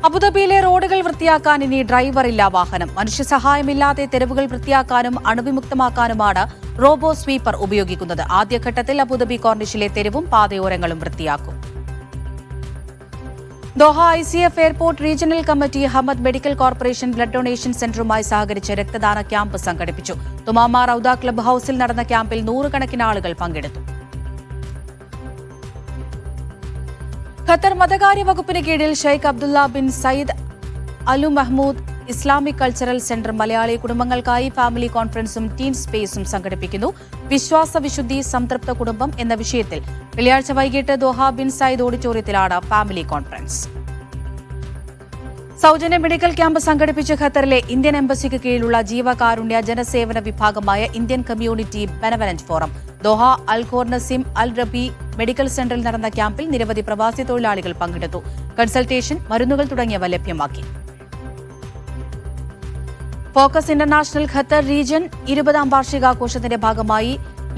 അബുദാബിയിലെ റോഡുകൾ വൃത്തിയാക്കാൻ ഇനി ഡ്രൈവറില്ല വാഹനം. മനുഷ്യസഹായമില്ലാതെ തെരുവുകൾ വൃത്തിയാക്കാനും അണുവിമുക്തമാക്കാനുമാണ് റോബോ സ്വീപ്പർ ഉപയോഗിക്കുന്നത്. ആദ്യഘട്ടത്തിൽ അബുദാബി കോർണിഷിലെ തെരുവും പാതയോരങ്ങളും വൃത്തിയാക്കും. Doha ICF airport regional committee Hamad medical corporation blood donation സെന്ററുമായി സഹകരിച്ച് രക്തദാന ക്യാമ്പ് സംഘടിപ്പിച്ചു. തുമാമ റൌദ ക്ലബ് ഹൌസിൽ നടന്ന ക്യാമ്പിൽ നൂറുകണക്കിന് ആളുകൾ പങ്കെടുത്തു. ഖത്തർ മതകാര്യ വകുപ്പിന് കീഴിൽ Sheikh Abdullah bin Zaid Al Mahmoud Islamic cultural centre Malayali കുടുംബങ്ങൾക്കായി ഫാമിലി കോൺഫറൻസും ടീം സ്പേസും സംഘടിപ്പിക്കുന്നു. വിശ്വാസ വിശുദ്ധി സംതൃപ്ത കുടുംബം എന്ന വിഷയത്തിൽ വെള്ളിയാഴ്ച വൈകിട്ട് ദോഹ ബിൻ സയ്യിദ് ഓഡിറ്റോറിയത്തിലാണ് ഫാമിലി കോൺഫറൻസ്. സൗജന്യ മെഡിക്കൽ ക്യാമ്പ് സംഘടിപ്പിച്ച ഖത്തറിലെ ഇന്ത്യൻ എംബസിക്ക് കീഴിലുള്ള ജീവകാരുണ്യ ജനസേവന വിഭാഗമായ Indian community benevolent forum Doha Al Khor Naseem Al Rabeeh medical സെന്ററിൽ നടന്ന ക്യാമ്പിൽ നിരവധി പ്രവാസി തൊഴിലാളികൾ പങ്കെടുത്തു. കൺസൾട്ടേഷൻ, മരുന്നുകൾ തുടങ്ങിയവ ലഭ്യമാക്കി. ഫോക്കസ് ഇന്റർനാഷണൽ ഖത്തർ റീജിയൻ 20ാം വാർഷികാഘോഷത്തിന്റെ ഭാഗമായി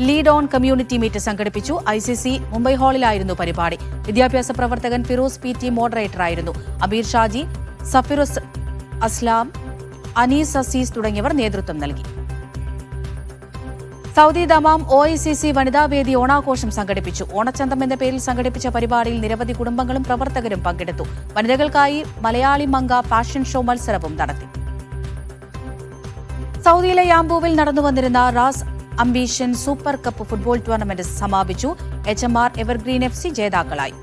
ലീഡ് ഓൺ കമ്മ്യൂണിറ്റി മീറ്റ് സംഘടിപ്പിച്ചു. ICC മുംബൈ ഹാളിലായിരുന്നു പരിപാടി. വിദ്യാഭ്യാസ പ്രവർത്തകൻ ഫിറോസ് PT മോഡറേറ്ററായിരുന്നു. അബീർ ഷാജി, സഫിറുസ് അസ്ലാം, അനീസ് അസീസ് തുടങ്ങിയവർ നേതൃത്വം നൽകി. സൗദി ദമാം OICC വനിതാവേദി ഓണാഘോഷം സംഘടിപ്പിച്ചു. ഓണച്ചന്തം എന്ന പേരിൽ സംഘടിപ്പിച്ച പരിപാടിയിൽ നിരവധി കുടുംബങ്ങളും പ്രവർത്തകരും പങ്കെടുത്തു. വനിതകൾക്കായി മലയാളി മംഗ ഫാഷൻ ഷോ മത്സരവും നടത്തി. സൗദിയിലെ യാംബൂവിൽ നടന്നുവന്നിരുന്ന Ras ambition super cup football tournament സമാപിച്ചു. HMR എവർഗ്രീൻ FC ജേതാക്കളായി.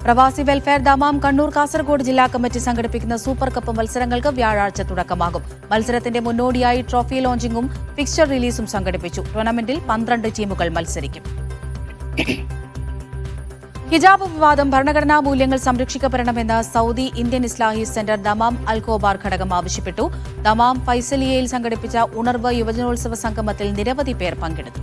പ്രവാസി വെൽഫെയർ ദമാം കണ്ണൂർ കാസർഗോഡ് ജില്ലാ കമ്മിറ്റി സംഘടിപ്പിക്കുന്ന സൂപ്പർ കപ്പ് മത്സരങ്ങൾക്ക് വ്യാഴാഴ്ച തുടക്കമാകും. മത്സരത്തിന്റെ മുന്നോടിയായി ട്രോഫി ലോഞ്ചിംഗും ഫിക്സ്ചർ റിലീസും സംഘടിപ്പിച്ചു. ടൂർണമെന്റിൽ 12 ടീമുകൾ മത്സരിക്കും. ഹിജാബ് വിവാദം ഭരണഘടനാ മൂല്യങ്ങൾ സംരക്ഷിക്കപ്പെടണമെന്ന് സൗദി ഇന്ത്യൻ ഇസ്ലാഹി സെന്റർ ദമാം അൽ ഖോബാർ ഘടകം ആവശ്യപ്പെട്ടു. ദമാം ഫൈസലിയയിൽ സംഘടിപ്പിച്ച ഉണർവ് യുവജനോത്സവ സംഗമത്തിൽ നിരവധി പേർ പങ്കെടുത്തു.